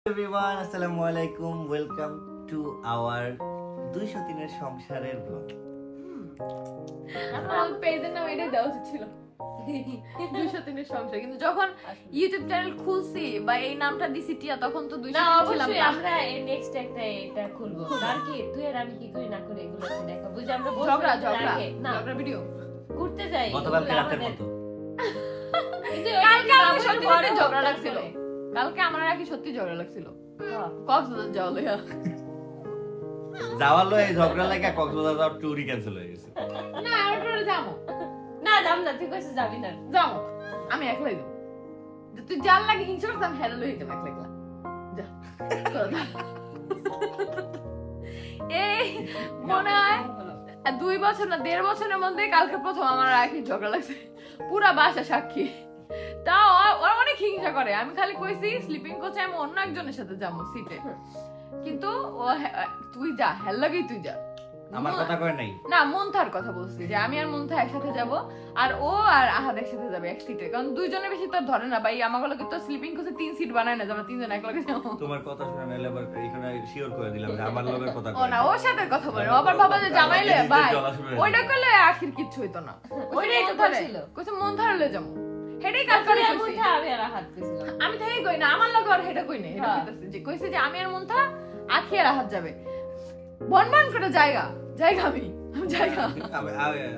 everyone, assalamu alaikum. Welcome to our 203 এর সংসারের blog. আমার পেজের নাম এটা দেওয়া উচিত ছিল 203 এর সংসার, কিন্তু যখন ইউটিউব চ্যানেল খুলছি বা এই নামটা দিছি টিয়া তখন তো 203 ছিলাম না। আমরা নেক্সট একটা এটা খুলবো, আর কি তুই আর আমি কি করি না করি এগুলো দেখাবো যে আমরা ঝগড়া ভিডিও ঘুরতে যাই গতকালকে রাতের মতো। কালকে আমার সত্যি ঝগড়া লাগছিল, কালকে আমার আর কি সত্যি ঝগড়া লাগছিল। কক্সবাজার যাওয়া লইয়া যাওয়ার লয় ঝগড়া লাগা কক্সবাজার যাওয়ার ট্যুরই ক্যান্সেল হয়ে গেছে। না আমরা ট্যুরে যাবো না, যাম না, তুই কইছিস যাবি না। যাবো, আমি একলাই যাবো। তুই জাল লাগে হিংসা করছিস, আমি হেলো লই যাবো একলা একলা। যা এই মনে হয় 2 বছর না 1.5 বছরের মধ্যে কালকে প্রথম আমার আর কি ঝগড়া লাগছে, পুরা বাসা সাক্ষী। তাও ওরা অনেক হিংসা করে, আমি খালি কইছি স্লিপিং কোচে আমি অন্য একজনের সাথে যাবো সিটে, কিন্তু ও তুই যা হেল লাগেই তুই যা। আমার কথা কয় নাই না, মন্থার কথা বলছি যে আমি আর মন্থা একসাথে যাব, আর ও আর আহাদ একসাথে যাবে এক সিটে, কারণ দুইজনের বেশি তো ধরে না ভাই। আমাগুলোকে তো স্লিপিং কোচে 3 সিট বানায় না, আমরা 3 জন একলগে যাবো। তোমার কথা শুনে আমি আবার এখানে শিওর করে দিলাম যে আমার লগের কথা ও না, ওর সাথে কথা বলে আবার বাবা যে জামাইলে ভাই ওইটা করলে আখির কিচ্ছু হইতো না। ওইটাই তো ছিল, কইছে মন্থার লয়ে যাবো, হেডেই কাজ করে কইছি। আমি আর হাত কইছিলাম, আমি তাই কই না, আমার লগে আর হেডা কই না, হেডা কইতাছে যে কইছে যে আমি আর মন্থা আখি আর আহাত যাবে। বনবন করে জায়গা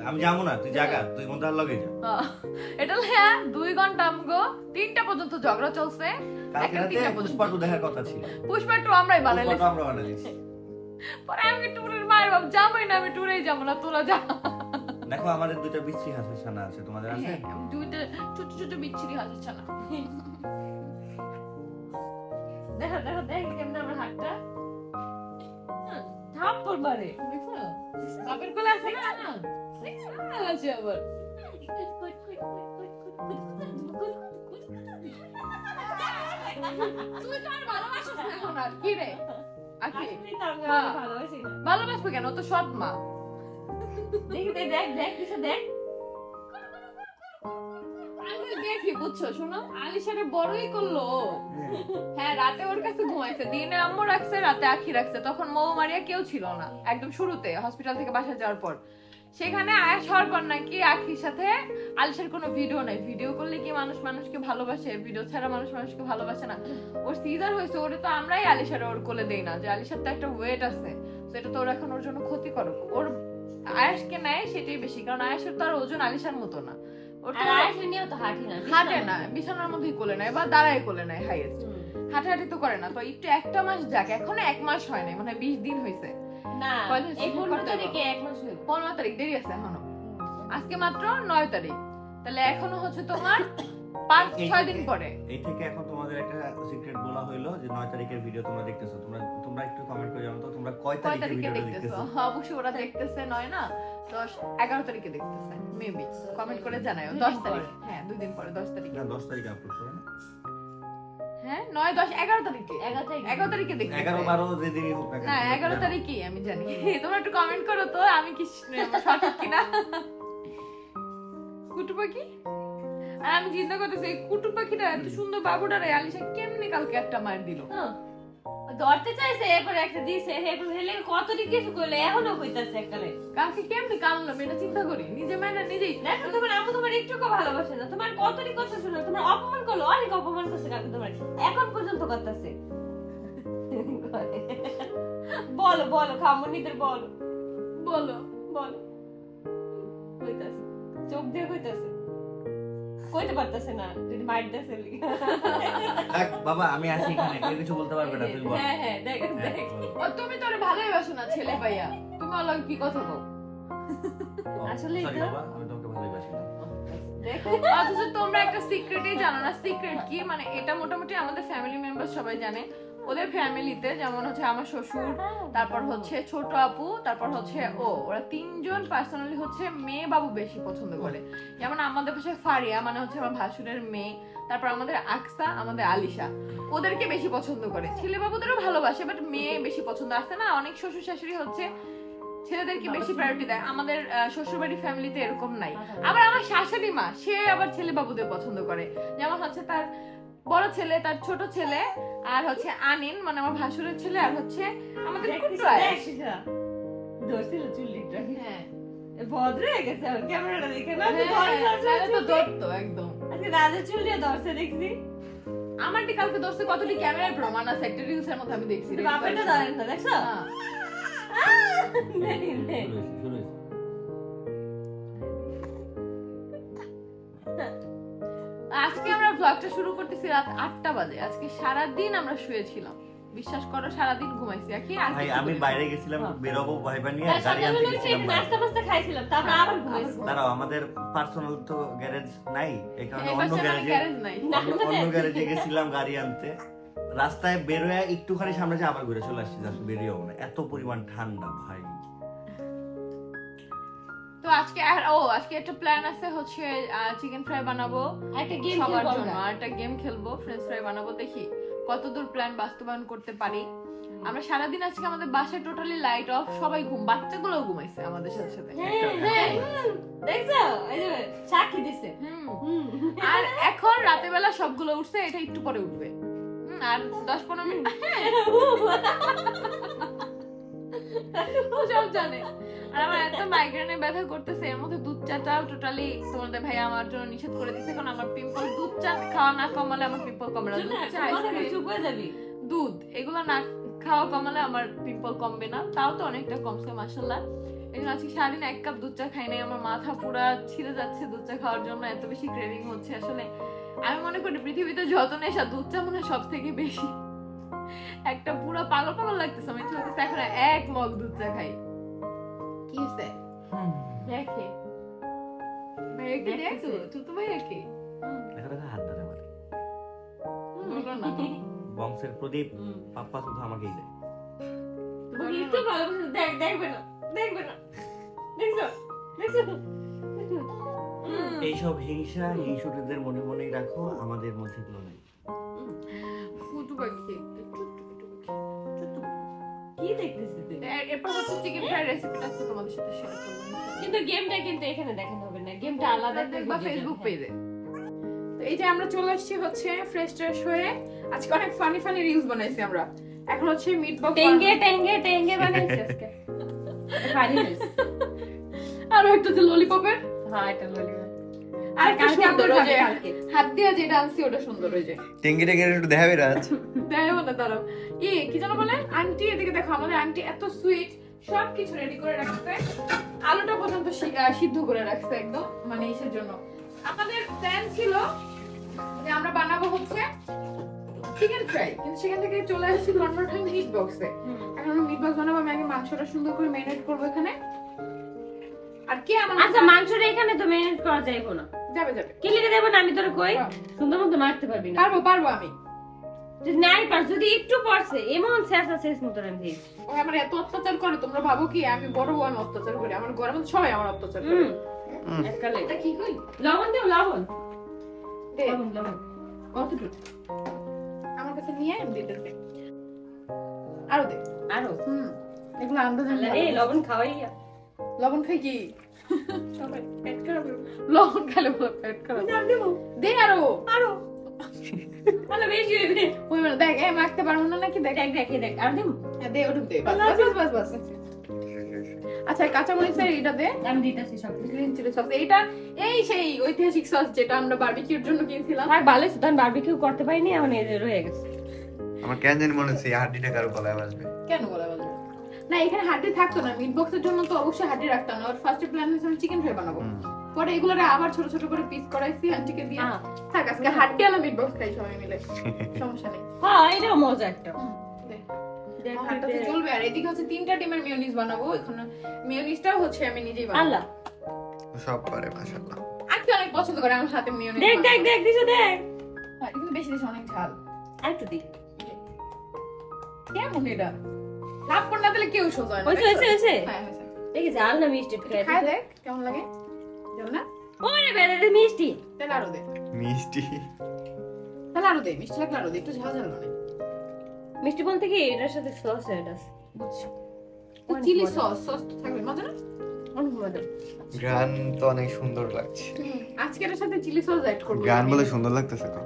আমি যাবো না, তুই জায়গা তুই মন্দার লগে যা। এটা লয়া 2 ঘন্টা আমগো 3টা পর্যন্ত ঝগড়া চলছে। কালকে রাতে পুষ্পা 2 দেখার কথা ছিল, পুষ্পা 2 আমরাই বানাইছি, আমরা বানাইছি। পরে আমি ট্যুরের মায়ের বাপ যাবই না, আমি ট্যুরেই যাব না, তোরা যা। দেখো আমাদের 2টা বিচ্ছি হাসানা আছে, তোমাদের আছে? 2টা ছোট ছোট বিচ্ছিরি হাসানা। দেখো দেখো দেখ কেমন আমার হাতটা থাপ্পড় মারে, দেখছো বাপের কোলে আছে না আছে আবার। তুই তো আর ভালোবাসিস না এখন আর কি রে আখি? ভালোবাসবে কেন, তো সৎ মা। দেখ কিছু দেখ, আমি দেখি বুঝছো, শোনো আলিশারে বড়ই করলো। হ্যাঁ রাতে ওর কাছে ঘুমাইছে, দিনে আম্মু রাখছে, রাতে আখি রাখছে। তখন মৌ মারিয়া কেউ ছিল না, একদম শুরুতে হসপিটাল থেকে বাসা যাওয়ার পর। সেখানে আয়াস হওয়ার পর নাকি আখির সাথে আলিশার কোনো ভিডিও নাই। ভিডিও করলে কি মানুষ মানুষকে ভালোবাসে, ভিডিও ছাড়া মানুষ মানুষকে ভালোবাসে না। ওর সিজার হয়েছে, ওরে তো আমরাই আলিশারে ওর কোলে দেই না, যে আলিশার তো একটা ওয়েট আছে, সেটা তো ওর এখন ওর জন্য ক্ষতি করুক। ওর আয়াসকে নেয় সেটাই বেশি, কারণ আয়াসের তো আর ওজন আলিশার মতো না। ওর তো আয়াসে নিয়েও তো হাঁটে না, বিছানার মধ্যেই কোলে নেয় বা দাঁড়ায় কোলে নেয় হাইয়েস্ট, হাঁটাহাঁটি তো করে না। তো একটু 1টা মাস যাক, এখনো 1 মাস হয় নাই, মানে 20 দিন হয়েছে না, এই 15 তারিখে 1 মাস হলো। 15 তারিখ দেরি আছে এখনো, আজকে মাত্র 9 তারিখ, তাহলে এখনো হচ্ছে তোমার 5-6 দিন পরে। এই থেকে এখন তোমাদের একটা সিক্রেট বলা হইলো যে 9 তারিখের ভিডিও তোমরা দেখতেছো। তোমরা একটু কমেন্ট করে জানাও তো তোমরা কয় তারিখে ভিডিও দেখতেছো। অবশ্যই ওরা দেখতেছে 9 না 10 11 তারিখে দেখতেছে মেবি, কমেন্ট করে জানাও। 10 তারিখ, হ্যাঁ 2 দিন পরে 10 তারিখে। না 10 তারিখে আপলোড করো না, হ্যাঁ 9 10 11 তারিখে, 11 তারিখে দেখতেছে। 11 12 যে দিনই হোক না 11 তারিখই আমি জানি। তোমরা একটু কমেন্ট করো তো আমি কি সঠিক কিনা। কুটু পাখি, আর আমি চিন্তা করতেছি এই কুটু পাখিটা এত সুন্দর বাবুটারে আলিশা কেমনে কালকে একটা মার দিল। ধরতে চাইছে, এরপর একটা দিছে, এরপর হেলে কতটি কিছু কইলে এখনো কইতাছে এককালে কালকে কেমনে কামলো এটা চিন্তা করি, নিজে মানে নিজেই। দেখো তোমার আম্মু তোমার একটুকু ভালোবাসে না, তোমার কতটি কথা শুনো, তোমার অপমান করলো, অনেক অপমান করছে কালকে তোমার, এখন পর্যন্ত করতেছে। বলো বলো খামুনিদের বলো বলো বলো, কইতাছে চোখ দিয়ে কইতাছে, কইতে পারতাছে না যদি মাইর দেছে। দেখ বাবা আমি আছি এখানে, কেউ কিছু বলতে পারবে না, তুই বল। হ্যাঁ হ্যাঁ দেখ দেখ, ও তুমি তোরে ভালোই বাসো না ছেলে ভাইয়া, তুমি ওর লগে কি কথা বল। আসলে সরি তো বাবা, আমি তোমাকে ভালোবাসি না। দেখো অথচ তোমরা একটা সিক্রেটই জানো না। সিক্রেট কি মানে, এটা মোটামুটি আমাদের ফ্যামিলি মেম্বার সবাই জানে। ওদের ফ্যামিলিতে যেমন হচ্ছে আমার শ্বশুর, তারপর হচ্ছে ছোট আপু, তারপর হচ্ছে ওরা 3 জন পার্সোনালি হচ্ছে মেয়ে বাবু বেশি পছন্দ করে। যেমন আমাদের পাশে ফারিয়া মানে হচ্ছে আমার ভাসুরের মেয়ে, তারপর আমাদের আকসা, আমাদের আলিশা, ওদেরকে বেশি পছন্দ করে। ছেলে বাবুদেরও ভালোবাসে, বাট মেয়ে বেশি পছন্দ। আছে না অনেক শ্বশুর শাশুড়ি হচ্ছে ছেলেদেরকে বেশি প্রায়োরিটি দেয়, আমাদের শ্বশুরবাড়ি ফ্যামিলিতে এরকম নাই। আবার আমার শাশুড়ি মা সে আবার ছেলে বাবুদের পছন্দ করে, যেমন হচ্ছে তার বড় ছেলে, তার ছোট ছেলে, আর হচ্ছে আনিন মানে আমার ভাসুরের ছেলে, আর হচ্ছে আমাদের কুট্টু আয়েশ। ধরছিল চুল্লিটা। হ্যাঁ ভদ্র হয়ে গেছে আর ক্যামেরাটা দেখে না নাহলে তো ধরতো একদম। আজকে রাজা চুল্লিয়া ধরছে দেখছি। আমারটি কালকে ধরছে কতটি ক্যামেরার প্রমাণ আছে, একটা রিলসের মধ্যে আমি দেখছি। বাপেরটা ধরেন না, দেখছো? শুরু হয়েছে। আজকে আমরা ব্লগটা শুরু করতেছি রাত 8টা বাজে। আজকে সারাদিন আমরা শুয়েছিলাম, বিশ্বাস করো সারাদিন ঘুমাইছি। আর কি আর ভাই আমি বাইরে গেছিলাম, বেরোবো ভাইবা নিয়ে, তার গাড়ি সকালে আনতে উঠে গেছিলাম। নাস্তা ফাস্তা খাইছিলাম, তারপর আবার ঘুমাইছি। দাঁড়াও, আমাদের পার্সোনাল তো গ্যারেজ নাই, এই কারণে অন্য গ্যারেজ নাই। অন্য গ্যারেজে গেছিলাম গাড়ি আনতে। রাস্তায় বেরোয় একটুখানি সামনে যে আবার ঘুরে চলে আসছি, জাস্ট বেরিয়েও না, এত পরিমাণ ঠান্ডা ভাই। তো আজকে আজকে একটা প্ল্যান আছে, হচ্ছে চিকেন ফ্রাই বানাবো একটা গেম সবার খেলবো জন্য, আমরা। আর একটা গেম খেলবো, ফ্রেঞ্চ ফ্রাই বানাবো। দেখি কতদূর প্ল্যান বাস্তবায়ন করতে পারি। আমরা সারাদিন আজকে আমাদের বাসায় টোটালি লাইট অফ, সবাই বাচ্চাগুলো ঘুমাইছে আমাদের সাথে সাথে। হ্যাঁ, দেখছো? এই যে সাক্ষী দিছে। আর এখন রাতের বেলা সবগুলো উঠছে, এটা একটু পরে উঠবে। আর 10-15 মিনিট সব জানে। আর আমার এত মাইগ্রেনে ব্যথা করতেছে, এর মধ্যে দুধ চাটাও টোটালি তোমাদের ভাই আমার জন্য নিষেধ করে দিয়েছে, কারণ আমার পিম্পল, দুধ চা খাওয়া না কমালে আমার পিম্পল কমে না। দুধ চা, আইসক্রিম, চুপ হয়ে যাবি। দুধ এগুলো না খাওয়া কমালে আমার পিম্পল কমবে না। তাও তো অনেকটা কমছে মাশাআল্লাহ। এই জন্য আজকে সারাদিন 1 কাপ দুধ চা খাই নাই, আমার মাথা পুরা ছিঁড়ে যাচ্ছে দুধ চা খাওয়ার জন্য, এত বেশি ক্রেভিং হচ্ছে। আসলে আমি মনে করি পৃথিবীতে যত নেশা, দুধ চা মনে হয় সব থেকে বেশি। একটা পুরো পাগল পাগল লাগতেছে, আমি লাগতেছে এখন 1 মগ দুধ চা খাই। কি হইছে? দেখে ভাইয়া কি দেখছো? তুই তো ভাইয়া কি? দেখা দেখা হাত ধরে আমার বলো না। বংশের প্রদীপ পাপ্পা শুধু আমাকেই দেয়। তুমি একটু ভালো করে দেখবে না, দেখবে না, দেখছো? দেখছো? এইসব হিংসা হিংসুটেদের মনে মনেই রাখো, আমাদের মধ্যে এগুলো নাই। ফুটু পাখি। কি দেখতেছিস তুই? এরপর হচ্ছে চিকেন ফ্রাই রেসিপিটা আজকে তোমাদের সাথে শেয়ার করবো। কিন্তু গেমটা কিন্তু এখানে দেখানো হবে না, গেমটা আলাদা দেখবা ফেসবুক পেজে। তো এই যে আমরা চলে আসছি হচ্ছে ফ্রেশ ট্রেশ হয়ে, আজকে অনেক ফানি ফানি রিলস বানাইছি আমরা। এখন হচ্ছে মিট বক্স টেঙ্গে বানাইছি আজকে। Funny reels. আর একটা যে ললিপপের, হ্যাঁ এটা ললিপপ। আর একটা কালকে সুন্দর আমরা ওই যে কালকে। হাত দিয়ে যেটা আনছি ওটা সুন্দর, ওই যে টেঙ্গি টেঙ্গি একটু দেখাবি রাজ। দেখো না দাঁড়াও, কি যেন বলে আন্টি, এদিকে দেখো, আমাদের আন্টি এত সুইট, সবকিছু রেডি করে রাখছে, আলুটা পর্যন্ত সিদ্ধ করে রাখছে একদম, মানে ইসের জন্য। আমাদের প্ল্যান ছিল যে আমরা বানাবো হচ্ছে চিকেন ফ্রাই, কিন্তু সেখান থেকে চলে আসছি কনভার্ট হয়ে মিট বক্সে। এখন আমি মিট বক্স বানাবো, আমি আগে মাংসটা সুন্দর করে ম্যারিনেট করবো এখানে। আর কে আমার আচ্ছা মাংসটা এখানে তো ম্যারিনেট করা যাইবো না, যাবে যাবে, কি লিখে দেব না? আমি তোরে কই সুন্দর মতো মারতে পারবি না। পারবো আমি। যদি নাই পার, যদি একটু পড়ছে এমন শেষা শেষ মতো আমি দিই। ও আমার এত অত্যাচার করে, তোমরা ভাবো কি আমি বড় বউ, আমি অত্যাচার করি? আমার ঘরের মধ্যে সবাই আমার অত্যাচার করে। এককালে এটা কি কই? লবণ দেও, লবণ দে, লবণ কতটুকু? আমার কাছে নিয়ে আমি দিতেছি। আরো দে। আরো এগুলো আন্দাজে এই লবণ খাওয়াইয়া লবণ খাই কি? সবাই পেট খারাপ হবে। লবণ খেলে বলে পেট খারাপ। দে আরো। ভালো বেশি হইবে। ওই মানে দেখ, মাখতে পারবো না নাকি? দেখ দেখ আর দিম। দে, ওটুক দে। বাস। আচ্ছা, কাঁচা মরিচের এটা দে। আমি দিতেছি সব। গ্রিন চিলি সস, এটা এই সেই ঐতিহাসিক সস যেটা আমরা বারবিকিউর জন্য কিনছিলাম। আর ভালো আছে, তখন বারবিকিউ করতে পারিনি, এখন এই যে রয়ে গেছে। আমার কেন জানি মনে হচ্ছে এই হাড্ডিটা কারো গলায় বাজবে। কেন বলা বলবো না? এখানে হাড্ডি থাকতো না, মিট বক্সের জন্য তো অবশ্যই হাড্ডি রাখতাম না। ওর ফার্স্টে প্ল্যান হয়েছিল চিকেন ফ্রাই বানাবো, পরে এগুলোরে আবার ছোট ছোট করে পিস করাইছি আন্টিকে দিয়ে। থাক আজকে হাড্ডি আলা মিট বক্স খাই সবাই মিলে, সমস্যা নেই। হ্যাঁ এটাও মজা একটা। হাড্ডাতে চলবে। আর এদিকে হচ্ছে 3টা ডিমের মেয়োনিজ বানাবো। এখানে মেয়োনিজটাও হচ্ছে আমি নিজেই বানাবো। আল্লাহ সব পারে মাশাআল্লাহ। আন্টি অনেক পছন্দ করে আমার হাতে মেয়োনিজ। দেখ দিছো দেখ। হ্যাঁ, কিন্তু বেশি বেশি অনেক ঝাল। আরেকটু দি। কেমন এটা? থাপ্পড় না দিলে কেউ সোজা হয় না। হয়েছে। হ্যাঁ হয়েছে। দেখি ঝাল না মিষ্টি খাই দেখ কেমন লাগে। জানো না? ওরে বেড়ে মিষ্টি। তাহলে আরো দে। মিষ্টি। তাহলে আরো দে, মিষ্টি লাগলে আরো দে, একটু ঝাল ঝাল মানে। মিষ্টি বলতে কি এটার সাথে সস এড আছে। বুঝছি। চিলি সস তো থাকবে, মজা না? অনেক মজা। গান তো অনেক সুন্দর লাগছে। আজকে এর সাথে চিলি সস অ্যাড করব। গান বলে সুন্দর লাগতেছে তো।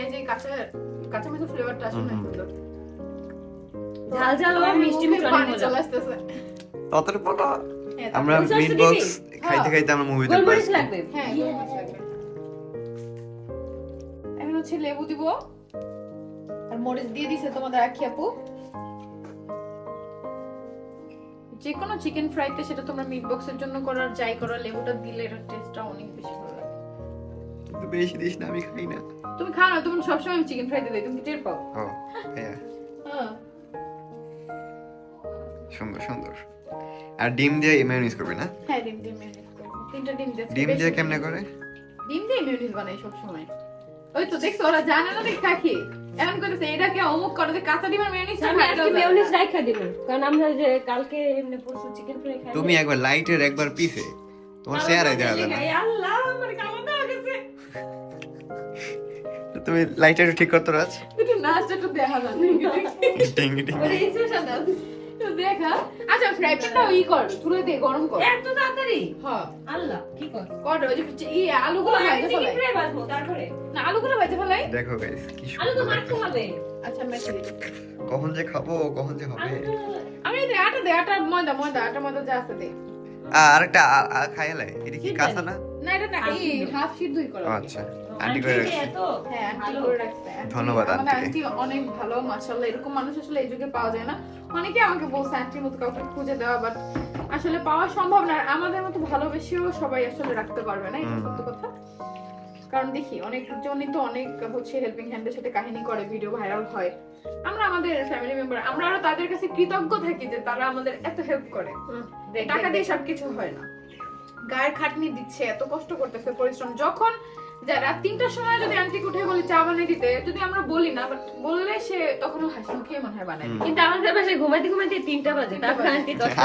এই যে কাঁচা কাঁচা মরিচের ফ্লেভারটা আসলে অনেক সুন্দর। ঝাল ঝাল আর মিষ্টি মিষ্টি পানি অনেক চলে মজা। আসতেছে। ততর পর হ্যাঁ, আমরা ওই সসটা মিট দিবি? বক্স খাইতে খাইতে আমরা মুভি দেখব গোলমরিচ লাগবে। হ্যাঁ, গোলমরিচ লাগবে। এখন হচ্ছে লেবু দিব আর মরিচ দিয়ে দিছে তোমাদের আখি আপু। যে কোনো চিকেন ফ্রাইতে সেটা তোমরা মিট বক্সের জন্য করো আর যাই করো, লেবুটা দিলে এর টেস্টটা অনেক বেশি ভালো লাগে। কিন্তু বেশি দিস না, আমি খাই না। তুমি খাও না, তুমি সবসময় চিকেন ফ্রাইতে দেই, তুমি কি টের পাও? ও হ্যাঁ, হ্যাঁ। সুন্দর সুন্দর। আর ডিম দিয়ে মেয়োনিজ করবে না? হ্যাঁ, ডিম দিয়ে মেয়োনিজ করব। 3টা ডিম দিয়ে। ডিম দিয়ে কেমনে করে? ডিম দিয়ে মেয়োনিজ বানাই সব সময়। ওই তো দেখছো ওরা জানে না দেখ খাকি। এমন করেছে এটাকে অমুক করে যে কাঁচা ডিমের মেয়োনিজ আমি আজকে মেয়োনিজ রাইখা দিব, কারণ আমরা যে কালকে এমনি পরশু চিকেন ফ্রাই খাই। তুমি একবার লাইটের একবার পিছে তোমার চেহারায় দেখা যায় না। আল্লাহ আমার কামড় দেওয়া গেছে। তুমি লাইটটা একটু ঠিক করতে রাজ। একটু নাচটা একটু দেখা যায়। টিং টিং। ওরে ইনস্ট্রাকশন দাও। তো দেখা। আচ্ছা ফ্রাই প্যানটা ই কর, চুলে দে গরম কর। এত তাড়াতাড়ি? হ্যাঁ। আল্লাহ কি কর? কর ওই যে ই আলুগুলো ভাজে চিকেন ফেলাই। ফ্রাই বানাবো তারপরে। না আলুগুলো ভাজে ফেলাই। দেখো গাইস কি আলু তো সুন্দর মাখতে লাগতেছে। হবে। আচ্ছা মেখে দিই। কখন যে খাবো, কখন যে হবে। আমি দে আটা ময়দা যা আছে দে। আরেকটা খাইলে এটা কি কাঁচা না? না এটা না এই হাফ শীট দই করা। আচ্ছা আন্টি করে রাখছি। এত হ্যাঁ আন্টি করে রাখছে। ধন্যবাদ আমাদের আন্টিকে। আন্টি অনেক ভালো মাশাআল্লাহ, এরকম মানুষ আসলে এই যুগে পাওয়া যায় না। অনেকে আমাকে বলছে আন্টির মতো কাউকে খুঁজে দেওয়া, বাট আসলে পাওয়া সম্ভব না। আর আমাদের মতো ভালোবেসেও সবাই আসলে রাখতে পারবে না, এটা সত্য কথা। কারণ দেখি অনেক জনই তো অনেক হচ্ছে হেল্পিং হ্যান্ডের সাথে কাহিনী করে, ভিডিও ভাইরাল হয়। আমরা আমাদের ফ্যামিলি মেম্বার আমরা আরো তাদের কাছে কৃতজ্ঞ থাকি যে তারা আমাদের এত হেল্প করে। টাকা দিয়ে সবকিছু হয় না, গায়ের খাটনি দিচ্ছে, এত কষ্ট করতেছে, পরিশ্রম। যখন রাত 3টার সময় যদি আন্টিকে উঠে বলি চা বানিয়ে দিতে, যদি আমরা বলি না, বাট বললে সে তখনও হাসি মুখে মনে হয় বানায় দিবে। কিন্তু আমাদের বাসায় ঘুমাইতে ঘুমাইতে 3টা বাজে, তারপর আন্টি 10টা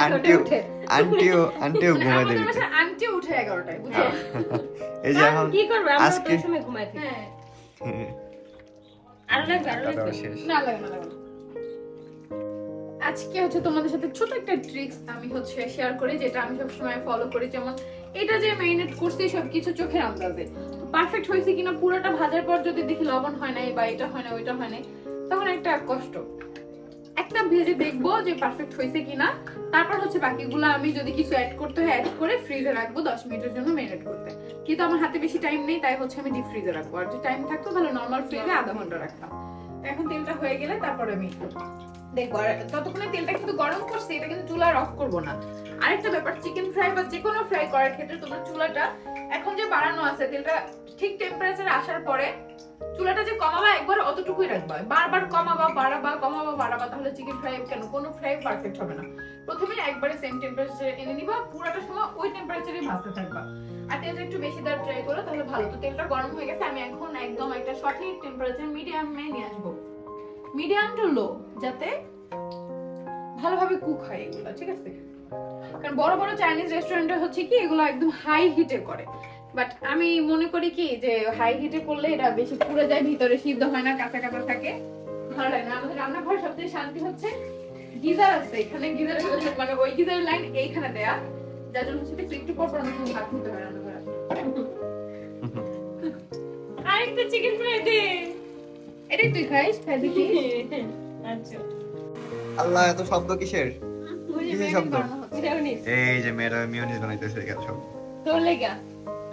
আন্টিও ঘুমাই আমাদের দেবে। বাসায় আন্টি উঠে 11টায়, বুঝছো? এই যে এখন কি করবে, আমরা আজকে তো সময় ঘুমাই থাকি। হ্যাঁ, আরো লাগবে খাওয়া শেষ। না লাগে না। আজকে হচ্ছে তোমাদের সাথে ছোট একটা ট্রিক্স আমি হচ্ছে শেয়ার করি, যেটা আমি সবসময় ফলো করি। যেমন এটা যে ম্যারিনেট করছি সবকিছু চোখের আন্দাজে পারফেক্ট হয়েছে কিনা, পুরোটা ভাজার পর যদি দেখি লবণ হয় নাই বা এটা হয় না ওইটা হয় নাই, তখন একটা কষ্ট। একটা ভেজে দেখবো যে পারফেক্ট হয়েছে কিনা, তারপর হচ্ছে বাকিগুলো আমি যদি কিছু অ্যাড করতে হয় অ্যাড করে ফ্রিজে রাখবো 10 মিনিটের জন্য ম্যারিনেট করতে। কিন্তু আমার হাতে বেশি টাইম নেই, তাই হচ্ছে আমি ডিপ ফ্রিজে রাখবো। আর যদি টাইম থাকতো তাহলে নর্মাল ফ্রিজে আধা ঘন্টা রাখতাম। এখন তেলটা হয়ে গেলে তারপরে আমি দেখবো। আর ততক্ষণে তেলটা কিন্তু গরম করছি, এটা কিন্তু চুলা অফ করবো না। আরেকটা ব্যাপার, চিকেন ফ্রাই বা যে কোনো ফ্রাই করার ক্ষেত্রে তোমরা চুলাটা এখন যে বাড়ানো আছে, তেলটা ঠিক টেম্পারেচারে আসার পরে চুলাটা যে কমাবা একবার অতটুকুই রাখবা, বারবার কমাবা বাড়াবা, তাহলে চিকেন ফ্রাই কেন কোনো ফ্রাই পারফেক্ট হবে না। প্রথমে একবারে সেম টেম্পারেচারে এনে নিবা, পুরোটা সময় ওই টেম্পারেচারেই ভাজতে থাকবা। আর তেলটা একটু বেশি দেওয়ার ট্রাই করো, তাহলে ভালো। তো তেলটা গরম হয়ে গেছে, আমি এখন একদম একটা সঠিক টেম্পারেচার মিডিয়ামে নিয়ে আসবো, মিডিয়াম টু লো, যাতে ভালোভাবে কুক হয় এগুলো, ঠিক আছে? কারণ বড় বড় চাইনিজ রেস্টুরেন্টে হচ্ছে কি এগুলো একদম হাই হিটে করে, বাট আমি মনে করি কি যে হাই হিটে করলে এটা বেশি পুড়ে যায়, ভিতরে সিদ্ধ হয় না, কাঁচা কাঁচা থাকে, ভালো লাগে না। আমাদের রান্নাঘর সবচেয়ে শান্তি হচ্ছে গিজার আছে এখানে, গিজারের মানে ওই গিজারের লাইন এইখানে দেয়া, যার জন্য হচ্ছে একটু পর পর আমাকে ভাত নিতে হয় রান্নাঘরে। আরেকটা চিকেন ফ্রাই দে। এটাই তুই খাইস, খাই দেখি। আচ্ছা আল্লাহ এত শব্দ কিসের? কিসের শব্দ? মেয়োনিজ এই যে মেয়েরা মেয়োনিজ বানাইতেছে এখানে সব। তোর লাগা,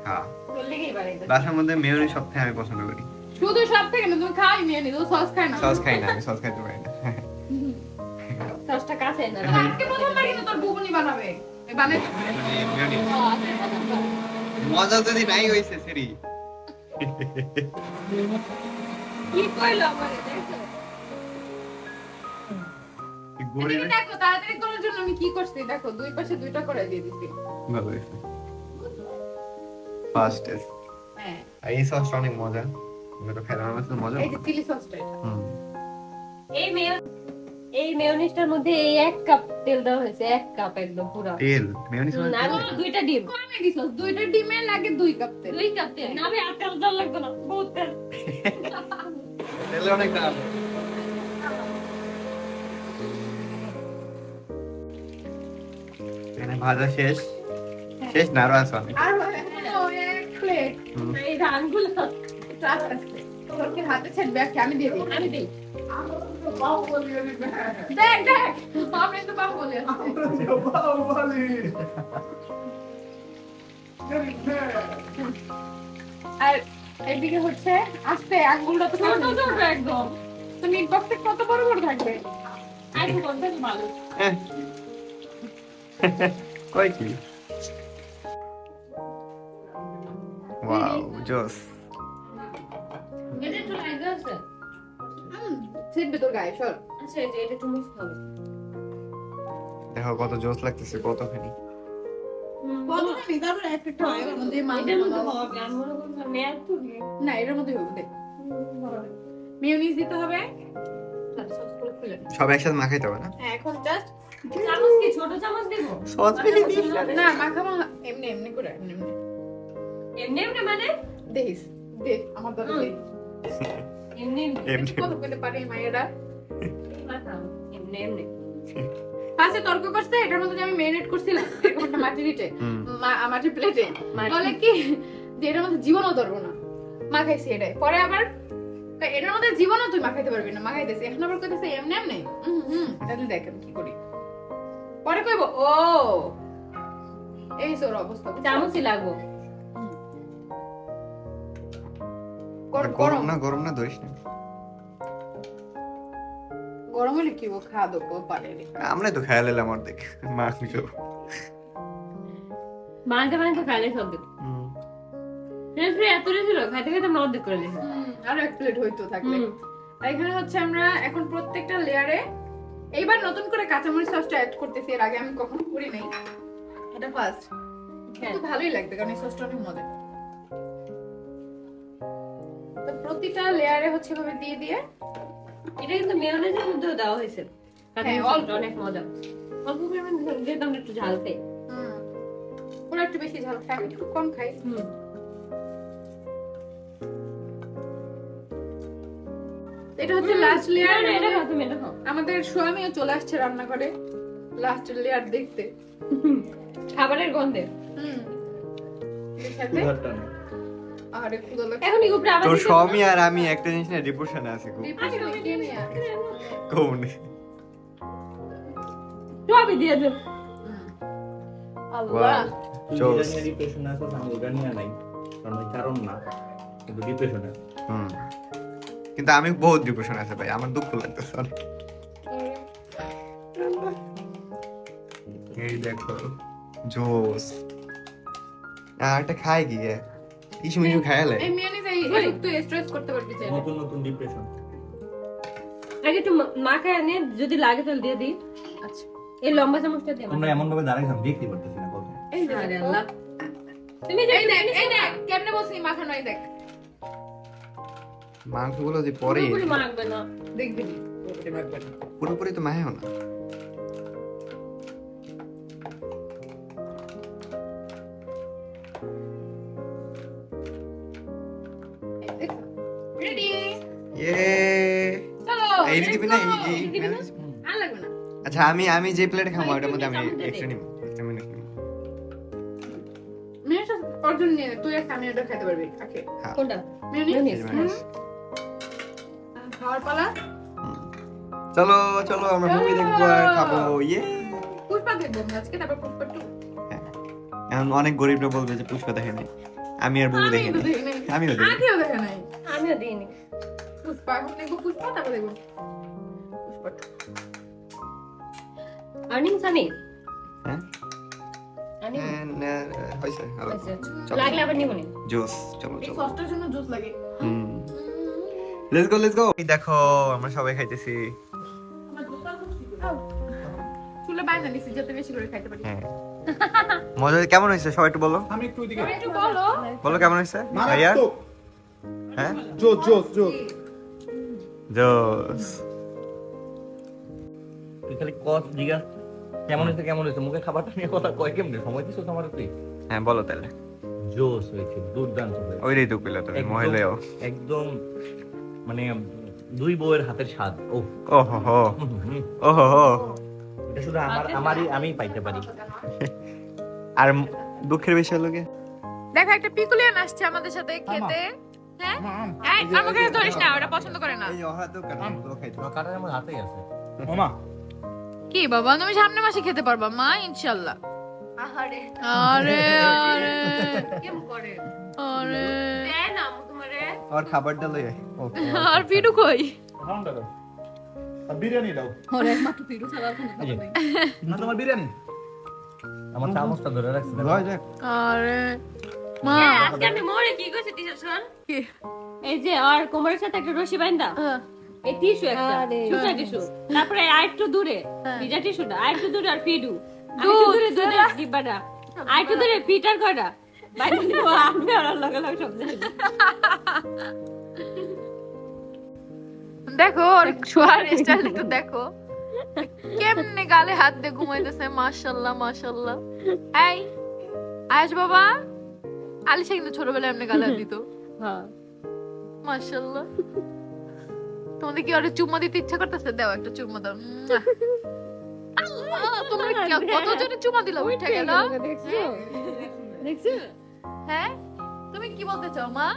হ্যাঁ, তোর লাগেই বানাইতে। বাসার মধ্যে মেয়োনিজ সবথেকে আমি পছন্দ করি। শুধু সব থেকে না, তুমি খাই মেয়োনিজ, ও সস খায় না। সস খাই না, আমি সস খাইতে পারি না। সসটা কাছে না। আজকে প্রথমবার কিন্তু তোর বুবুনি বানাবে, বানাই মেয়োনিজ মজা যদি নাই হইছে সেরি। কি কইলো আমারে দেখো। গড়ি এদিকে দেখো, তাড়াতাড়ি করার জন্য আমি কি করছি দেখো, দুই পাশে দুইটা করে দিয়ে দিছি। ভালো হইছে। First test. হ্যাঁ, এই সসটা অনেক মজা। আমি তো খাইলাম, আমার কাছে মজা। এই যে চিলি সসটা এটা। হুম। এই মেয়োনিজটার মধ্যে এই 1 কাপ তেল দেওয়া হয়েছে, 1 কাপ একদম পুরো। তেল মেয়োনিজ না মানে আমি 2টা ডিম, কমে দিছো, দুইটা ডিমে লাগে 2 কাপ তেল। 2 কাপ তেল। না আমি আর তেল দেওয়া লাগবে না, বহুত তেল। তেলের অনেক দাম। এখানে ভাজা শেষ। শেষ না, আরো আছে অনেক। আর এক প্লেট হুম। এই ধানগুলো চাট আছে। তোর কি হাতে ছেড়ে ব্যাগ আমি দিয়ে দিই। আমি দিই। দেখ দেখ আপনি তো বাবু বলে আর এদিকে হচ্ছে আস্তে আঙ্গুলটা তো ছোট ছোট একদম। তো মিট বক্সে কত বড় বড় থাকবে আইফোন কোনটা ভালো? কই কি ওয়াও জোস এটা একটু লাগা আছে। ছিটবে তোর গায়ে সর আচ্ছা এই যে এটা একটু মুছতে হবে। দেখো কত জোস লাগতেছে কতখানি কত নেই তারপরে একটা হয় এর মধ্যে এটার মধ্যে হবে। আমি মনে করলাম মেয়াদ তো দিয়ে। না এর মধ্যে হবে দেখ মিয়োনিজ দিতে হবে সব একসাথে মাখাইতে হবে না হ্যাঁ এখন জাস্ট চামচ কি ছোট চামচ দিব? সস ফেলে দিস না মাখামা এমনি এমনি করে এমনি এমনি এমনি এমনি মানে? দেখিস দে আমার দাদা দে এমনি এমনি কত পেতে পারে এই মায়েরা মাখাও। এমনি এমনি। পাশে তর্ক করছে এটার মধ্যে যে আমি মেরিনেট করছিলাম এরকম একটা মাটির ইটে মাটির প্লেটে বলে কি যে এটার মধ্যে জীবনও ধরবো না মাখাইছি এটাই পরে আবার এটার মধ্যে জীবনও তুই মাখাইতে পারবি না মাখাইতেছি এখন আবার কইতেছে এমনি এমনি তাহলে দেখ আমি কি করি পরে কইব ও এই তোর অবস্থা চামচই লাগবো। গরম গরম না ধরিস না গরম হলে কি খাওয়া দেবো পারে আমরা তো খেয়াল এলাম অর্ধেক মাংস বানাতে বানাতে খাইলে সব দিত। ফ্রেশ এত ছিল খাইতে খাইতে আমরা অর্ধেক করে দিয়েছি। আরো এক প্লেট হইতো থাকলে আর এখানে হচ্ছে আমরা এখন প্রত্যেকটা লেয়ারে এইবার নতুন করে কাঁচামরিচ সসটা অ্যাড করতেছি এর আগে আমি কখনো করি নাই এটা ফার্স্ট কিন্তু ভালোই লাগবে কারণ এই সসটা অনেক মজা তো প্রতিটা লেয়ারে হচ্ছে এভাবে দিয়ে দিয়ে এটা কিন্তু মেয়োনেজের মধ্যেও দেওয়া হয়েছে। হ্যাঁ, অল্প অনেক মজা। অল্প পরিমাণে যেহেতু আমরা একটু ঝাল খাই। ওরা একটু বেশি ঝাল খাই আমি একটু কম খাই এটা হচ্ছে লাস্ট লেয়ার এটা খাও তুমি, এটা খাও। আমাদের স্বামীও চলে আসছে রান্না করে লাস্ট লেয়ার দেখতে খাবারের গন্ধে। সাথে আরে ক্ষুধা লাগছে এখনই উপরে আবার তোর দিতে স্বামী আর আমি একটা জিনিস না ডিপ্রেশনে আছি খুব কোন সবই দিয়ে দেব। আল্লাহ জোস ডিপ্রেশন আছে আমি ওটা নিয়ে নাই কারণ ওই কারণ না কিন্তু ডিপ্রেশনে কিন্তু আমি বহুত ডিপ্রেশন আছে ভাই আমার দুঃখ লাগতেছে অনেক এই দেখো জোস আর একটা খাই গিয়ে কিছু মিশু খাইলে এই মিয়ানিজ এই একটু স্ট্রেস করতে পারবি চাই নতুন নতুন ডিপ্রেশন আগে একটু মাখায় এনে যদি লাগে তাহলে দিয়ে দিই। আচ্ছা এই লম্বা চামচটা দিয়ে তোমরা এমন ভাবে দাঁড়াইছো দেখতে পারতেছি না কত এই যে আরে আল্লাহ। তুমি এই দেখ কেমনে বসি মাখানো এই দেখ মাংসগুলো যে পরে পুরোপুরি মাখবে না। দেখবি পুরোপুরি তো মাহেও না রেডি ইয়ে চলো এই দিবি না এই দিবি না আর লাগবে না আচ্ছা আমি যে প্লেট খাবো ওটার মধ্যে আমি এক্সট্রা নিব একটা মিনিট মিয়ানিজ অর্জন নিয়ে তুই আর আমি ওটা খেতে পারবি ওকে কোনটা? মিয়ানিজ খাওয়ার পালা চলো চলো আমরা মুভি দেখবো আর খাবো ইয়ে পুষ্পা দেখবো আমরা আজকে তারপর পুষ্পা 2 এখন অনেক গরিবরা বলবে যে পুষ্পা দেখে নাই আমি আর বউ দেখি আমিও দেখি আগেও দেখে নাই আমিও দিইনি। পুষ্পা এখন দেখবো পুষ্পা তারপর দেখবো পুষ্পা 2 আর্নিং সানি হ্যাঁ আর্নিং হইছে লাগলে আবার নিবনি। জোস চলো এই চলো সসটার জন্য জুস লাগে লেটস গো এই দেখো আমরা সবাই খাইতেছি চুলে বাইনা নিছি যাতে বেশি করে খাইতে পারি হ্যাঁ মজা কেমন হয়েছে সবাই একটু বলো আমি একটু ওইদিকে একটু বলো বলো কেমন হয়েছে ভাইয়া মারাত্মক হ্যাঁ জোস জোস জোস জোস তুই খালি কস জিজ্ঞাস কেমন হয়েছে মুখে খাবারটা নিয়ে কথা কয় কেমনে সময় দিছো আমার তুই হ্যাঁ বলো তাহলে জোস হয়েছে দুর্দান্ত হয়েছে ওইটাই তো কইলা তুমি মহিলাও একদম মানে দুই বউয়ের হাতের স্বাদ ও ওহো হো ওহো হো এটা শুধু আমি পাইতে পারি আর দুঃখের বিষয় লোকে দেখো একটা পিকুলিয়ান আসছে আমাদের সাথে খেতে হ্যাঁ এই আমাকে ধরিস না, ওটা পছন্দ করে না। এই ওরা তো কাটা তো খাইতো কাটার আমার হাতেই আছে। মামা কি বাবা, তুমি সামনে মাসে খেতে পারবা মা ইনশাআল্লাহ। আহারে আরে আরে কেমন করে আরে দেয় না আমু তোমারে আর খাবারটা লই আয় ওকে আর পিডু কই? ঠান্ডা দাও আর বিরিয়ানি দাও ওরে মাত্র পিরু ছাড়া কোনো কথা নেই। না তোমার বিরিয়ানি আমার চামচটা ধরে রাখছে। লয় যাক আরে মা হ্যাঁ, আজকে আমি মোরে কি কইছি টিস্যু শুন কি? এই যে আর কোমরের সাথে একটা রশি বাঁধা এই টিস্যু একটা ছোট টিস্যু তারপরে আরেকটু দূরে ভিজা টিস্যুটা আরেকটু দূরে আর ফিডু আরেকটু দূরে দূরে ডিব্বাটা আরেকটু দূরে ফিটার কয়টা বাইরে নিও আমি আর লগে লগে সব জানি দেখো ওর শোয়ার স্টাইল একটু দেখো, কেমনে গালে হাত দিয়ে ঘুমাইতেছে। মাশাআল্লাহ মাশাআল্লাহ। এই আয়েশ বাবা, আলিশা কিন্তু ছোটবেলায় এমনি গালে হাত দিত। হ্যাঁ মাশাআল্লাহ। তোমাদের কি ওরে চুম্মা দিতে ইচ্ছা করতেছে? দাও একটা চুম্মা দাও। আল্লাহ, তোমরা কত জনে চুম্মা দিলা উঠে গেল। দেখছো দেখছো হ্যাঁ তুমি কি বলতে চাও মা?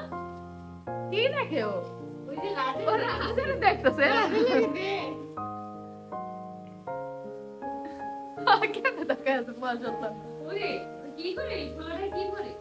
কি দেখে ও? ওই যে লাজে ও রাজের দেখতেছে। কেমনে তাকায় আছে মাশাআল্লাহ। ওরে কি করে ছোড়া কি করে